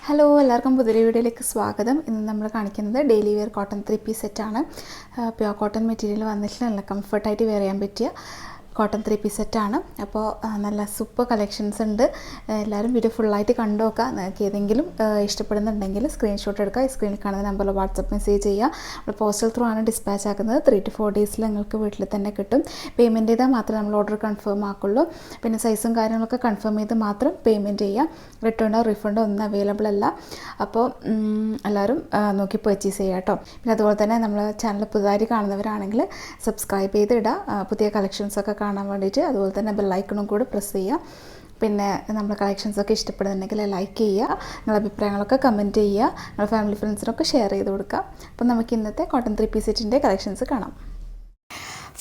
Hello എല്ലാവർക്കും പുതിയ വീഡിയോയിലേക്ക് സ്വാഗതം. ഇന്ന് നമ്മൾ കാണിക്കുന്നത് ഡെയിലി വെയർ കോട്ടൺ 3 പീസ് സെറ്റാണ്. പ്യുവർ കോട്ടൺ മെറ്റീരിയൽ വന്നിട്ട് നല്ല കംഫർട്ടായിട്ട് വെയർ ചെയ്യാൻ പറ്റിയ കോട്ടൺ 3 പീസ് സെറ്റാണ്. അപ്പോൾ നല്ല സൂപ്പർ കളക്ഷൻസ് ഉണ്ട്. എല്ലാവരും വീഡിയോ ഫുള്ളായിട്ട് കണ്ടു നോക്കുക. നിങ്ങൾക്ക് ഏതെങ്കിലും ഇഷ്ടപ്പെടുന്നുണ്ടെങ്കിൽ സ്ക്രീൻഷോട്ട് എടുക്കുക. ഈ സ്ക്രീനിൽ കാണുന്ന നമ്പറിൽ വാട്സപ്പ് മെസ്സേജ് ചെയ്യുക. നമ്മൾ പോസ്റ്റൽ ത്രൂ ആണ് ഡിസ്പാച്ച് ആക്കുന്നത്. 3 to 4 ഡേയ്സിൽ നിങ്ങൾക്ക് വീട്ടിൽ തന്നെ കിട്ടും. പേയ്മെൻറ്റ് ചെയ്താൽ മാത്രമേ നമ്മൾ ഓർഡർ കൺഫേം ആക്കുള്ളൂ. പിന്നെ സൈസും കാര്യങ്ങളൊക്കെ കൺഫേം ചെയ്ത് മാത്രം പേയ്മെൻറ്റ് ചെയ്യുക. റിട്ടേണോ റീഫണ്ടോ ഒന്നും അവൈലബിൾ അല്ല. അപ്പോൾ എല്ലാവരും നോക്കി പർച്ചേസ് ചെയ്യുക കേട്ടോ. പിന്നെ അതുപോലെ തന്നെ നമ്മൾ ചാനൽ പുതുതായിട്ട് കാണുന്നവരാണെങ്കിൽ സബ്സ്ക്രൈബ് ചെയ്തിടുക, പുതിയ കളക്ഷൻസൊക്കെ കാണാൻ വേണ്ടിയിട്ട്. അതുപോലെ തന്നെ ബെല്ലൈക്കണും കൂടെ പ്രസ് ചെയ്യുക. പിന്നെ നമ്മുടെ കളക്ഷൻസൊക്കെ ഇഷ്ടപ്പെടുന്നുണ്ടെങ്കിൽ ലൈക്ക് ചെയ്യുക, നിങ്ങളുടെ അഭിപ്രായങ്ങളൊക്കെ കമൻറ്റ് ചെയ്യുക, നിങ്ങളുടെ ഫാമിലി ഫ്രണ്ട്സിനൊക്കെ ഷെയർ ചെയ്ത് കൊടുക്കുക. അപ്പം നമുക്ക് ഇന്നത്തെ കോട്ടൺ 3 പീസ് സെറ്റിൻ്റെ കളക്ഷൻസ് കാണാം.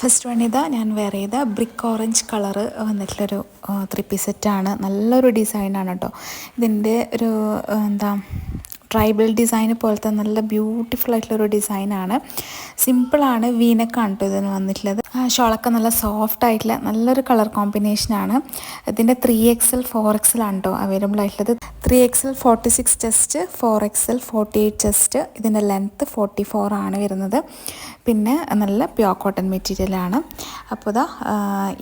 ഫസ്റ്റ് വൺ ഇതാ ഞാൻ വെയർ ചെയ്ത ബ്രിക്ക് ഓറഞ്ച് കളറ് വന്നിട്ടുള്ളൊരു 3 പീസ് സെറ്റാണ്. നല്ലൊരു ഡിസൈനാണ് കേട്ടോ. ഇതിൻ്റെ ഒരു ട്രൈബൽ ഡിസൈൻ പോലത്തെ നല്ല ബ്യൂട്ടിഫുൾ ആയിട്ടുള്ളൊരു ഡിസൈനാണ്. സിമ്പിളാണ്, വീനക്കാണ് കേട്ടോ ഇതിന് വന്നിട്ടുള്ളത്. ഷോളൊക്കെ നല്ല സോഫ്റ്റ് ആയിട്ടുള്ള നല്ലൊരു കളർ കോമ്പിനേഷനാണ്. ഇതിൻ്റെ 3XL 4XL ആണ് കേട്ടോ അവൈലബിൾ ആയിട്ടുള്ളത്. 3XL 46 chest, 4XL 48 chest. ഇതിൻ്റെ ലെങ്ത്ത് 44 ആണ് വരുന്നത്. പിന്നെ നല്ല പ്യുവർ കോട്ടൺ മെറ്റീരിയലാണ്. അപ്പോൾ ഇതാ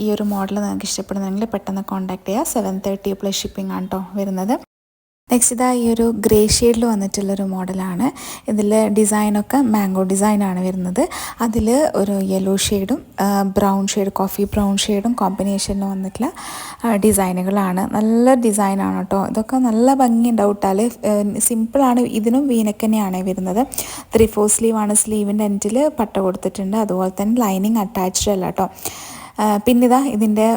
ഈ ഒരു മോഡൽ നിങ്ങൾക്ക് ഇഷ്ടപ്പെടുന്നെങ്കിൽ പെട്ടെന്ന് കോൺടാക്ട് ചെയ്യുക. 730 പ്ലസ് ഷിപ്പിംഗ് ആണ് കേട്ടോ വരുന്നത്. നെക്സ്റ്റ് ഇതാ ഈ ഒരു ഗ്രേ ഷെയ്ഡിൽ വന്നിട്ടുള്ളൊരു മോഡലാണ്. ഇതിൽ ഡിസൈനൊക്കെ മാംഗോ ഡിസൈനാണ് വരുന്നത്. അതിൽ ഒരു യെല്ലോ ഷെയ്ഡും ബ്രൗൺ ഷെയ്ഡ്, കോഫി ബ്രൗൺ ഷെയ്ഡും കോമ്പിനേഷനിൽ വന്നിട്ടുള്ള ഡിസൈനുകളാണ്. നല്ല ഡിസൈനാണ് കേട്ടോ. ഇതൊക്കെ നല്ല ഭംഗിയുണ്ടാവും ഇട്ടാൽ. സിമ്പിളാണ്. ഇതിനും വീനക്കന്നെയാണ് വരുന്നത്. 3/4 സ്ലീവാണ്. സ്ലീവിൻ്റെ എൻഡിൽ പട്ട കൊടുത്തിട്ടുണ്ട്. അതുപോലെ തന്നെ ലൈനിങ് അറ്റാച്ച്ഡ് അല്ല കേട്ടോ. പിന്നെ ഇതാ ഇതിൻ്റെ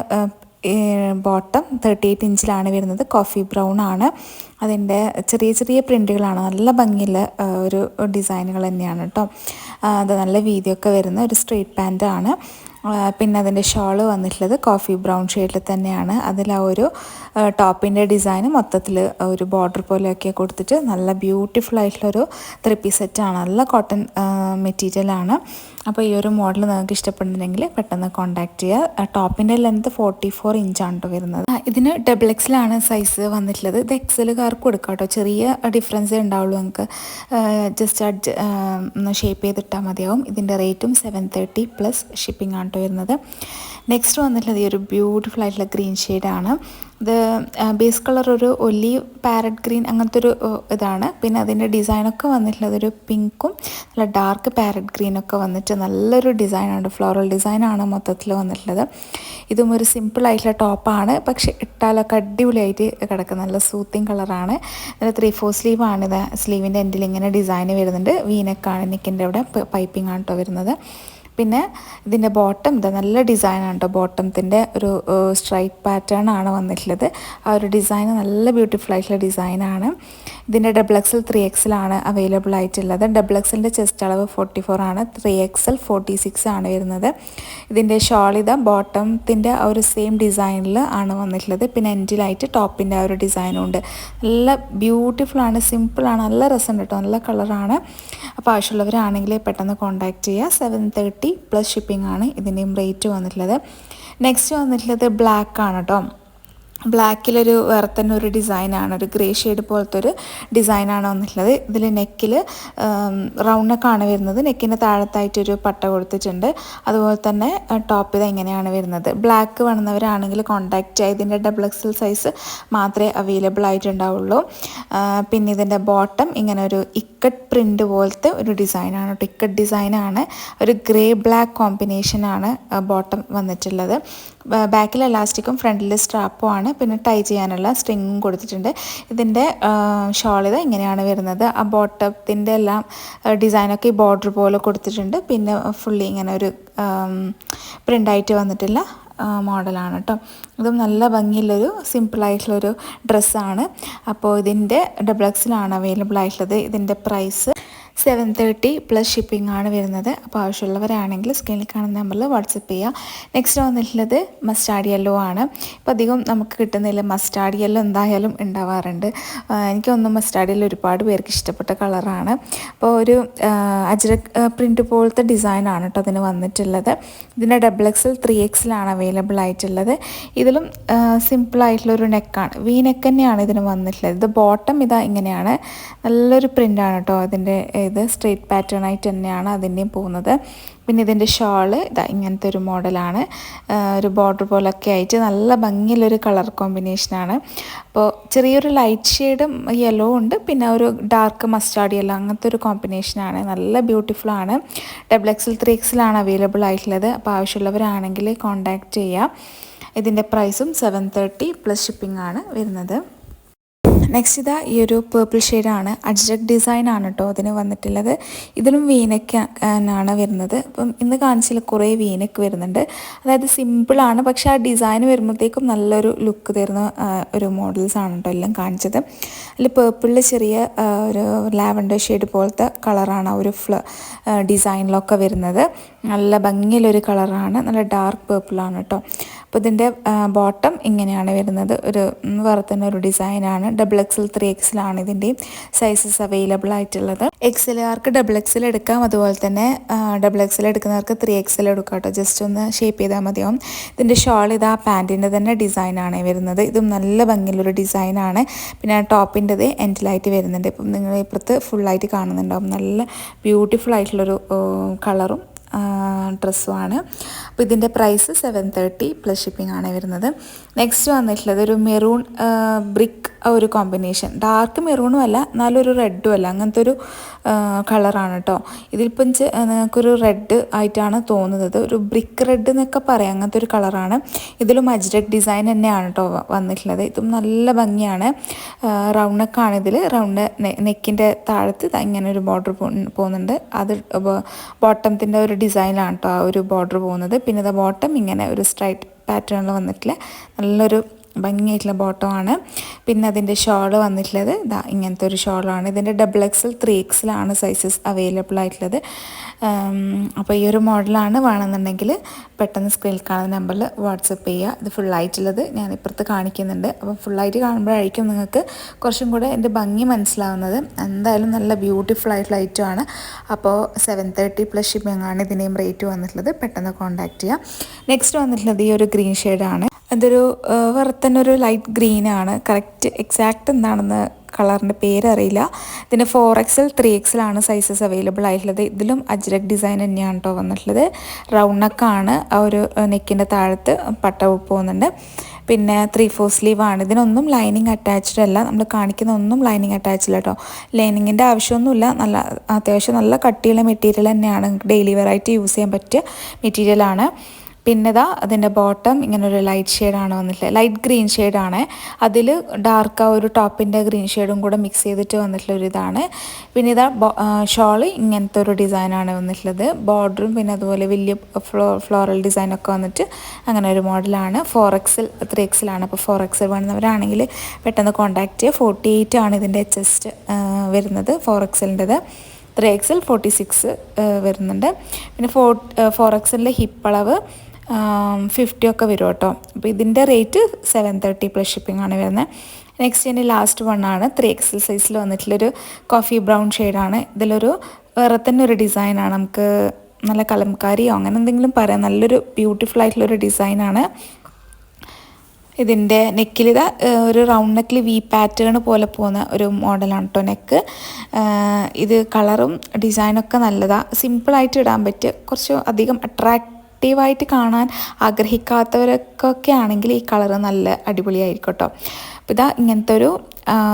ബോട്ടം 38 ഇഞ്ചിലാണ് വരുന്നത്. കോഫി ബ്രൗൺ ആണ്. അതിൻ്റെ ചെറിയ ചെറിയ പ്രിൻറ്റുകളാണ്. നല്ല ഭംഗിയുള്ള ഒരു ഡിസൈനുകൾ തന്നെയാണ് കേട്ടോ. അത് നല്ല വീതിയൊക്കെ വരുന്ന ഒരു സ്ട്രെയിറ്റ് പാൻറ്റാണ്. പിന്നെ അതിൻ്റെ ഷോള് വന്നിട്ടുള്ളത് കോഫി ബ്രൗൺ ഷെയ്ഡിൽ തന്നെയാണ്. അതിൽ ആ ഒരു ടോപ്പിൻ്റെ ഡിസൈന് മൊത്തത്തിൽ ഒരു ബോർഡർ പോലെയൊക്കെ കൊടുത്തിട്ട് നല്ല ബ്യൂട്ടിഫുൾ ആയിട്ടുള്ളൊരു 3 പീസ് സെറ്റാണ്. നല്ല കോട്ടൺ മെറ്റീരിയലാണ്. അപ്പോൾ ഈ ഒരു മോഡൽ നിങ്ങൾക്ക് ഇഷ്ടപ്പെടുന്നുണ്ടെങ്കിൽ പെട്ടെന്ന് കോൺടാക്ട് ചെയ്യുക. ടോപ്പിൻ്റെ ലെങ്ത്ത് 44 ഇഞ്ചാണ് കേട്ടോ വരുന്നത്. ഇതിന് XXL ആണ് സൈസ് വന്നിട്ടുള്ളത്. ഇത് XLകാർക്ക് കൊടുക്കാം കേട്ടോ. ചെറിയ ഡിഫറൻസേ ഉണ്ടാവുള്ളൂ. നിങ്ങൾക്ക് ജസ്റ്റ് ഒന്ന് ഷേപ്പ് ചെയ്തിട്ടാൽ മതിയാവും. ഇതിൻ്റെ റേറ്റും 730 പ്ലസ് ഷിപ്പിംഗ് ആണ് കേട്ടോ വരുന്നത്. നെക്സ്റ്റ് വന്നിട്ടുള്ളത് ഈ ഒരു ബ്യൂട്ടിഫുൾ ആയിട്ടുള്ള ഗ്രീൻ ഷെയ്ഡാണ്. ഇത് ബേസ് കളർ ഒരു ഒലീവ് പാരറ്റ് ഗ്രീൻ അങ്ങനത്തെ ഒരു ഇതാണ്. പിന്നെ അതിൻ്റെ ഡിസൈനൊക്കെ വന്നിട്ടുള്ളത് ഒരു പിങ്കും നല്ല ഡാർക്ക് പാരറ്റ് ഗ്രീനൊക്കെ വന്നിട്ട് നല്ലൊരു ഡിസൈനാണ്. ഫ്ലോറൽ ഡിസൈനാണ് മൊത്തത്തിൽ വന്നിട്ടുള്ളത്. ഇതും ഒരു സിമ്പിൾ ആയിട്ടുള്ള ടോപ്പാണ്. പക്ഷേ ഇട്ടാലൊക്കെ അടിപൊളിയായിട്ട് കിടക്കും. നല്ല സൂത്തിങ് കളറാണ്. 3/4 സ്ലീവാണ്. ഇത് സ്ലീവിൻ്റെ എൻഡിൽ ഇങ്ങനെ ഡിസൈൻ വരുന്നുണ്ട്. വീനക്കാണ്. നെക്കിൻ്റെ അവിടെ പൈപ്പിംഗ് ആണ് കേട്ടോ വരുന്നത്. പിന്നെ ഇതിൻ്റെ ബോട്ടം ഇത് നല്ല ഡിസൈനാണ് കേട്ടോ. ബോട്ടത്തിൻ്റെ ഒരു സ്ട്രൈപ്പ് പാറ്റേൺ ആണ് വന്നിട്ടുള്ളത്. ആ ഒരു ഡിസൈൻ നല്ല ബ്യൂട്ടിഫുൾ ആയിട്ടുള്ള ഡിസൈനാണ്. ഇതിൻ്റെ XXL 3XL ആണ് അവൈലബിൾ ആയിട്ടുള്ളത്. XXLൻ്റെ ചെസ്റ്റ് അളവ് 44 ആണ്. 3XL 46 ആണ് വരുന്നത്. ഇതിൻ്റെ ഷോൾ ഇതാ ബോട്ടത്തിൻ്റെ ആ ഒരു സെയിം ഡിസൈനിൽ ആണ് വന്നിട്ടുള്ളത്. പിന്നെ എൻഡിലായിട്ട് ടോപ്പിൻ്റെ ആ ഒരു ഡിസൈനും ഉണ്ട്. നല്ല ബ്യൂട്ടിഫുൾ ആണ്, സിമ്പിളാണ്, നല്ല രസമുണ്ട് കേട്ടോ. നല്ല കളറാണ്. അപ്പോൾ ആവശ്യമുള്ളവരാണെങ്കിൽ പെട്ടെന്ന് കോൺടാക്ട് ചെയ്യുക. 730 പ്ലസ് ഷിപ്പിംഗ് ആണ് ഇതിൻ്റെയും റേറ്റ് വന്നിട്ടുള്ളത്. നെക്സ്റ്റ് വന്നിട്ടുള്ളത് ബ്ലാക്ക് ആണ് കേട്ടോ. ബ്ലാക്കിലൊരു വേറെ തന്നെ ഒരു ഡിസൈനാണ്. ഒരു ഗ്രേ ഷെയ്ഡ് പോലത്തെ ഒരു ഡിസൈനാണ് വന്നിട്ടുള്ളത്. ഇതിൽ നെക്കിൽ റൗണ്ട് നെക്കാണ് വരുന്നത്. നെക്കിൻ്റെ താഴത്തായിട്ടൊരു പട്ട കൊടുത്തിട്ടുണ്ട്. അതുപോലെ തന്നെ ടോപ്പ് ഇത് എങ്ങനെയാണ് വരുന്നത്. ബ്ലാക്ക് വേണമെന്നവരാണെങ്കിൽ കോൺടാക്റ്റ് ചെയ്യുക. ഇതിൻ്റെ XXL സൈസ് മാത്രമേ അവൈലബിൾ ആയിട്ടുണ്ടാവുള്ളൂ. പിന്നെ ഇതിൻ്റെ ബോട്ടം ഇങ്ങനെ ഒരു ഇക്കട്ട് പ്രിൻ്റ് പോലത്തെ ഒരു ഡിസൈനാണ് കേട്ടോ. ഇക്കട്ട് ഡിസൈനാണ്. ഒരു ഗ്രേ ബ്ലാക്ക് കോമ്പിനേഷനാണ് ബോട്ടം വന്നിട്ടുള്ളത്. ബാക്കിൽ എലാസ്റ്റിക്കും ഫ്രണ്ടിൽ സ്ട്രാപ്പും ആണ്. പിന്നെ ടൈ ചെയ്യാനുള്ള സ്ട്രിങ്ങും കൊടുത്തിട്ടുണ്ട്. ഇതിൻ്റെ ഷോൾ ഇത് ഇങ്ങനെയാണ് വരുന്നത്. ആ ബോട്ടത്തിൻ്റെ എല്ലാം ഡിസൈനൊക്കെ ഈ ബോർഡർ പോലെ കൊടുത്തിട്ടുണ്ട്. പിന്നെ ഫുള്ളി ഇങ്ങനെ ഒരു പ്രിൻ്റായിട്ട് വന്നിട്ടുള്ള മോഡലാണ് കേട്ടോ. ഇതും നല്ല ഭംഗിയുള്ളൊരു സിമ്പിളായിട്ടുള്ളൊരു ഡ്രസ്സാണ്. അപ്പോൾ ഇതിൻ്റെ XXL ആണ് അവൈലബിൾ ആയിട്ടുള്ളത്. ഇതിൻ്റെ പ്രൈസ് 730 പ്ലസ് ഷിപ്പിംഗ് ആണ് വരുന്നത്. അപ്പോൾ ആവശ്യമുള്ളവരാണെങ്കിൽ സ്ക്രീനിൽ കാണുന്ന നമ്പറിൽ വാട്സപ്പ് ചെയ്യുക. നെക്സ്റ്റ് വന്നിട്ടുള്ളത് മസ്റ്റാർഡ് യെല്ലോ ആണ്. ഇപ്പോൾ അധികം നമുക്ക് കിട്ടുന്നില്ല. മസ്റ്റാർഡ് യെല്ലോ എന്തായാലും ഉണ്ടാവാറുണ്ട്. എനിക്കൊന്നും മസ്റ്റാർഡ് യെല്ലോ ഒരുപാട് പേർക്ക് ഇഷ്ടപ്പെട്ട കളറാണ്. അപ്പോൾ ഒരു അജ്രക് പ്രിൻറ്റ് പോലത്തെ ഡിസൈനാണ് കേട്ടോ അതിന് വന്നിട്ടുള്ളത്. ഇതിൻ്റെ XXL 3XL അവൈലബിൾ ആയിട്ടുള്ളത്. ഇതിലും സിമ്പിളായിട്ടുള്ളൊരു നെക്കാണ്, വി നെക്ക് തന്നെയാണ് ഇതിന് വന്നിട്ടുള്ളത്. ഇത് ബോട്ടം ഇതാ ഇങ്ങനെയാണ്, നല്ലൊരു പ്രിൻ്റാണ് കേട്ടോ അതിൻ്റെ. ഇത് സ്ട്രെയിറ്റ് പാറ്റേൺ ആയിട്ട് തന്നെയാണ് അതിൻ്റെയും പോകുന്നത്. പിന്നെ ഇതിൻ്റെ ഷോള് ഇതാ ഇങ്ങനത്തെ ഒരു മോഡലാണ്, ഒരു ബോർഡർ പോലൊക്കെ ആയിട്ട് നല്ല ഭംഗിയുള്ളൊരു കളർ കോമ്പിനേഷനാണ്. അപ്പോൾ ചെറിയൊരു ലൈറ്റ് ഷെയ്ഡും യെല്ലോ ഉണ്ട്, പിന്നെ ഒരു ഡാർക്ക് മസ്റ്റാർഡ് യെല്ലോ, അങ്ങനത്തെ ഒരു കോമ്പിനേഷനാണ്. നല്ല ബ്യൂട്ടിഫുൾ ആണ്. XXL 3XL അവൈലബിൾ ആയിട്ടുള്ളത്. അപ്പോൾ ആവശ്യമുള്ളവരാണെങ്കിൽ കോൺടാക്റ്റ് ചെയ്യുക. ഇതിൻ്റെ പ്രൈസും 730 പ്ലസ് ഷിപ്പിംഗ് ആണ് വരുന്നത്. നെക്സ്റ്റ് ഇതാ ഈ ഒരു പേർപ്പിൾ ഷെയ്ഡാണ്, അജ്രക് ഡിസൈൻ ആണ് കേട്ടോ അതിന് വന്നിട്ടുള്ളത്. ഇതിലും വീനക്ക് ആണ് വരുന്നത്. അപ്പം ഇന്ന് കാണിച്ചില്ല കുറേ വീനക്ക് വരുന്നുണ്ട്. അതായത് സിമ്പിളാണ്, പക്ഷേ ആ ഡിസൈൻ വരുമ്പോഴത്തേക്കും നല്ലൊരു ലുക്ക് തരുന്ന ഒരു മോഡൽസ് ആണ് കേട്ടോ എല്ലാം കാണിച്ചത്. അതിൽ പേർപ്പിളിൽ ചെറിയ ഒരു ലാവൻഡർ ഷെയ്ഡ് പോലത്തെ കളറാണ് ആ ഒരു ഡിസൈനിലൊക്കെ വരുന്നത്. നല്ല ഭംഗിയുള്ളൊരു കളറാണ്, നല്ല ഡാർക്ക് പേർപ്പിളാണ് കേട്ടോ. അപ്പോൾ ഇതിൻ്റെ ബോട്ടം ഇങ്ങനെയാണ് വരുന്നത്, ഒരു വേറെ തന്നെ ഒരു ഡിസൈനാണ്. XXL 3XL ആണ് ഇതിൻ്റെയും സൈസസ് അവൈലബിൾ ആയിട്ടുള്ളത്. XLകാർക്ക് XXL എടുക്കാം, അതുപോലെ തന്നെ XXL എടുക്കുന്നവർക്ക് 3XL എടുക്കാം കേട്ടോ. ജസ്റ്റ് ഒന്ന് ഷേപ്പ് ചെയ്താൽ മതിയാവും. ഇതിൻ്റെ ഷോൾ ഇതാ പാൻറ്റിൻ്റെ തന്നെ ഡിസൈനാണ് വരുന്നത്. ഇതും നല്ല ഭംഗിയുള്ളൊരു ഡിസൈനാണ്. പിന്നെ ടോപ്പിൻ്റെത് എൻഡിലായിട്ട് വരുന്നുണ്ട്. ഇപ്പം നിങ്ങൾ ഇപ്പുറത്ത് ഫുള്ളായിട്ട് കാണുന്നുണ്ടാവും. നല്ല ബ്യൂട്ടിഫുൾ ആയിട്ടുള്ളൊരു കളറും ഡ്രസ്സുമാണ്. അപ്പോൾ ഇതിൻ്റെ പ്രൈസ് 730 പ്ലസ് ഷിപ്പിംഗ് ആണ് വരുന്നത്. നെക്സ്റ്റ് വന്നിട്ടുള്ളത് ഒരു മെറൂൺ ബ്രിക്ക് ഒരു കോമ്പിനേഷൻ, ഡാർക്ക് മെറൂണും അല്ല എന്നാലും ഒരു റെഡും അല്ല, അങ്ങനത്തെ ഒരു കളറാണ് കേട്ടോ. ഇതിലിപ്പം നിങ്ങൾക്കൊരു റെഡ് ആയിട്ടാണ് തോന്നുന്നത്, ഒരു ബ്രിക്ക് റെഡ് എന്നൊക്കെ പറയാം, അങ്ങനത്തെ ഒരു കളറാണ്. ഇതിലും അജ്രക് ഡിസൈൻ തന്നെയാണ് കേട്ടോ വന്നിട്ടുള്ളത്. ഇതും നല്ല ഭംഗിയാണ്. റൗണ്ട് നെക്കാണ് ഇതിൽ. റൗണ്ട് നെക്കിൻ്റെ താഴത്ത് ഇങ്ങനെ ഒരു ബോർഡർ പോകുന്നുണ്ട്. അത് ബോട്ടത്തിൻ്റെ ഒരു ഡിസൈനാണ് കേട്ടോ ആ ഒരു ബോർഡർ പോകുന്നത്. പിന്നെ ഇത് ബോട്ടം ഇങ്ങനെ ഒരു സ്ട്രൈറ്റ് പാറ്റേണിൽ വന്നിട്ടില്ല, നല്ലൊരു ഭംഗിയായിട്ടുള്ള ബോട്ടമാണ്. പിന്നെ അതിൻ്റെ ഷോൾ വന്നിട്ടുള്ളത് ഇതാ ഇങ്ങനത്തെ ഒരു ഷോളാണ്. ഇതിൻ്റെ XXL 3XL ആണ് സൈസസ് അവൈലബിൾ ആയിട്ടുള്ളത്. അപ്പോൾ ഈ ഒരു മോഡലാണ് വേണമെന്നുണ്ടെങ്കിൽ പെട്ടെന്ന് സ്ക്രീനിൽ കാണുന്ന നമ്പറിൽ വാട്സപ്പ് ചെയ്യുക. ഇത് ഫുള്ളായിട്ടുള്ളത് ഞാൻ ഇപ്പുറത്ത് കാണിക്കുന്നുണ്ട്. അപ്പോൾ ഫുള്ളായിട്ട് കാണുമ്പോഴായിരിക്കും നിങ്ങൾക്ക് കുറച്ചും കൂടെ എൻ്റെ ഭംഗി മനസ്സിലാവുന്നത്. എന്തായാലും നല്ല ബ്യൂട്ടിഫുൾ ആയിട്ടുള്ള ഐറ്റമാണ്. അപ്പോൾ 730 പ്ലസ് ഷിപ്പിംഗ് ആണ് ഇതിൻ്റെയും റേറ്റ് വന്നിട്ടുള്ളത്. പെട്ടെന്ന് കോൺടാക്റ്റ് ചെയ്യുക. നെക്സ്റ്റ് വന്നിട്ടുള്ളത് ഈ ഒരു ഗ്രീൻ ഷെയ്ഡാണ്. അതൊരു വേറെ തന്നെ ഒരു ലൈറ്റ് ഗ്രീനാണ്. കറക്റ്റ് എക്സാക്റ്റ് എന്താണെന്ന് കളറിൻ്റെ പേരറിയില്ല. ഇതിന് 4XL 3XL ആണ് സൈസസ് അവൈലബിൾ ആയിട്ടുള്ളത്. ഇതിലും അജ്രക് ഡിസൈൻ തന്നെയാണ് കേട്ടോ വന്നിട്ടുള്ളത്. റൗണ്ട് നെക്കാണ്, ആ ഒരു നെക്കിൻ്റെ താഴത്ത് പട്ട പോകുന്നുണ്ട്. പിന്നെ 3/4 സ്ലീവ് ആണ്. ഇതിനൊന്നും ലൈനിങ് അറ്റാച്ച്ഡ് അല്ല, നമ്മൾ കാണിക്കുന്ന ഒന്നും ലൈനിങ് അറ്റാച്ച്ഡ് കേട്ടോ. ലൈനിങ്ങിൻ്റെ ആവശ്യമൊന്നുമില്ല. നല്ല അത്യാവശ്യം നല്ല കട്ടിയുള്ള മെറ്റീരിയൽ തന്നെയാണ്, ഡെയിലി വെയർ ആയിട്ട് യൂസ് ചെയ്യാൻ പറ്റിയ മെറ്റീരിയലാണ്. പിന്നെ ഇതാ അതിൻ്റെ ബോട്ടം ഇങ്ങനൊരു ലൈറ്റ് ഷെയ്ഡാണ് വന്നിട്ടുള്ളത്, ലൈറ്റ് ഗ്രീൻ ഷെയ്ഡാണ്. അതിൽ ഡാർക്ക് ആ ഒരു ടോപ്പിൻ്റെ ഗ്രീൻ ഷെയ്ഡും കൂടെ മിക്സ് ചെയ്തിട്ട് വന്നിട്ടുള്ളൊരിതാണ്. പിന്നെ ഇതാ ഷോള് ഇങ്ങനത്തെ ഒരു ഡിസൈനാണ് വന്നിട്ടുള്ളത്. ബോർഡറും പിന്നെ അതുപോലെ വലിയ ഫ്ലോറൽ ഡിസൈനൊക്കെ വന്നിട്ട് അങ്ങനെ ഒരു മോഡലാണ്. 4XL 3XL ആണ്. അപ്പോൾ 4XL വേണമെന്നവരാണെങ്കിൽ പെട്ടെന്ന് കോൺടാക്റ്റ് ചെയ്യുക. 48 ആണ് ഇതിൻ്റെ ചെസ്റ്റ് വരുന്നത് 4XLൻ്റെത്. 3XL 46 വരുന്നുണ്ട്. പിന്നെ 4XLൻ്റെ ഹിപ്പ് അളവ് 50 ഒക്കെ വരും കേട്ടോ. അപ്പോൾ ഇതിൻ്റെ റേറ്റ് 730 പ്ലസ് ഷിപ്പിംഗ് ആണ് വരുന്നത്. നെക്സ്റ്റ് ഇനി ലാസ്റ്റ് വണ്ണാണ് 3XL സൈസിൽ വന്നിട്ടുള്ളൊരു കോഫി ബ്രൗൺ ഷെയ്ഡാണ്. ഇതിലൊരു വേറെ തന്നെ ഒരു ഡിസൈനാണ്, നമുക്ക് നല്ല കലംകാരിയോ അങ്ങനെ എന്തെങ്കിലും പറയാം. നല്ലൊരു ബ്യൂട്ടിഫുൾ ആയിട്ടുള്ളൊരു ഡിസൈനാണ്. ഇതിൻ്റെ നെക്കിലിത് ഒരു റൗണ്ട് നെക്കിൽ വി പാറ്റേൺ പോലെ പോകുന്ന ഒരു മോഡലാണ് കേട്ടോ നെക്ക്. ഇത് കളറും ഡിസൈനൊക്കെ നല്ലതാണ്, സിമ്പിളായിട്ട് ഇടാൻ പറ്റുക, കുറച്ച് അധികം അട്രാക്റ്റീവായിട്ട് കാണാൻ ആഗ്രഹിക്കാത്തവരൊക്കെ ആണെങ്കിൽ ഈ കളറ് നല്ല അടിപൊളിയായിരിക്കും കേട്ടോ. അപ്പോൾ ഇതാ ഇങ്ങനത്തെ ഒരു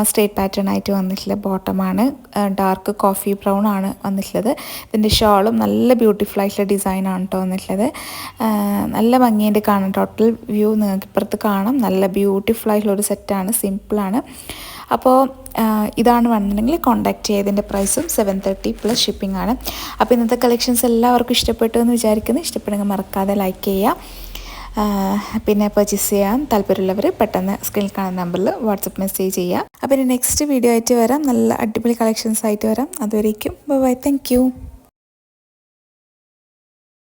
സ്ട്രേറ്റ് പാറ്റേൺ ആയിട്ട് വന്നിട്ടുള്ള ബോട്ടമാണ്. ഡാർക്ക് കോഫി ബ്രൗൺ ആണ് വന്നിട്ടുള്ളത്. ഇതിൻ്റെ ഷോളും നല്ല ബ്യൂട്ടിഫുൾ ആയിട്ടുള്ള ഡിസൈനാണ് കേട്ടോ വന്നിട്ടുള്ളത്. നല്ല ഭംഗിയായിട്ട് കാണാം. ടോട്ടൽ വ്യൂ നിങ്ങൾക്ക് ഇപ്പുറത്ത് കാണാം. നല്ല ബ്യൂട്ടിഫുൾ ആയിട്ടുള്ള ഒരു സെറ്റാണ്, സിമ്പിളാണ്. അപ്പോൾ ഇതാണ് വേണമെന്നുണ്ടെങ്കിൽ കോൺടാക്റ്റ് ചെയ്യുക. ഇതിൻ്റെ പ്രൈസും 730 പ്ലസ് ഷിപ്പിംഗ് ആണ്. അപ്പോൾ ഇന്നത്തെ കളക്ഷൻസ് എല്ലാവർക്കും ഇഷ്ടപ്പെട്ടു എന്ന് വിചാരിക്കുന്നു. ഇഷ്ടപ്പെടുമെങ്കിൽ മറക്കാതെ ലൈക്ക് ചെയ്യുക. പിന്നെ പർച്ചേസ് ചെയ്യാൻ താല്പര്യമുള്ളവർ പെട്ടെന്ന് സ്ക്രീനിൽ കാണുന്ന നമ്പറിൽ വാട്സപ്പ് മെസ്സേജ് ചെയ്യുക. അപ്പോൾ ഇനി നെക്സ്റ്റ് വീഡിയോ ആയിട്ട് വരാം, നല്ല അടിപൊളി കളക്ഷൻസ് ആയിട്ട് വരാം. അതുവരേക്കും ബൈ, താങ്ക് യു.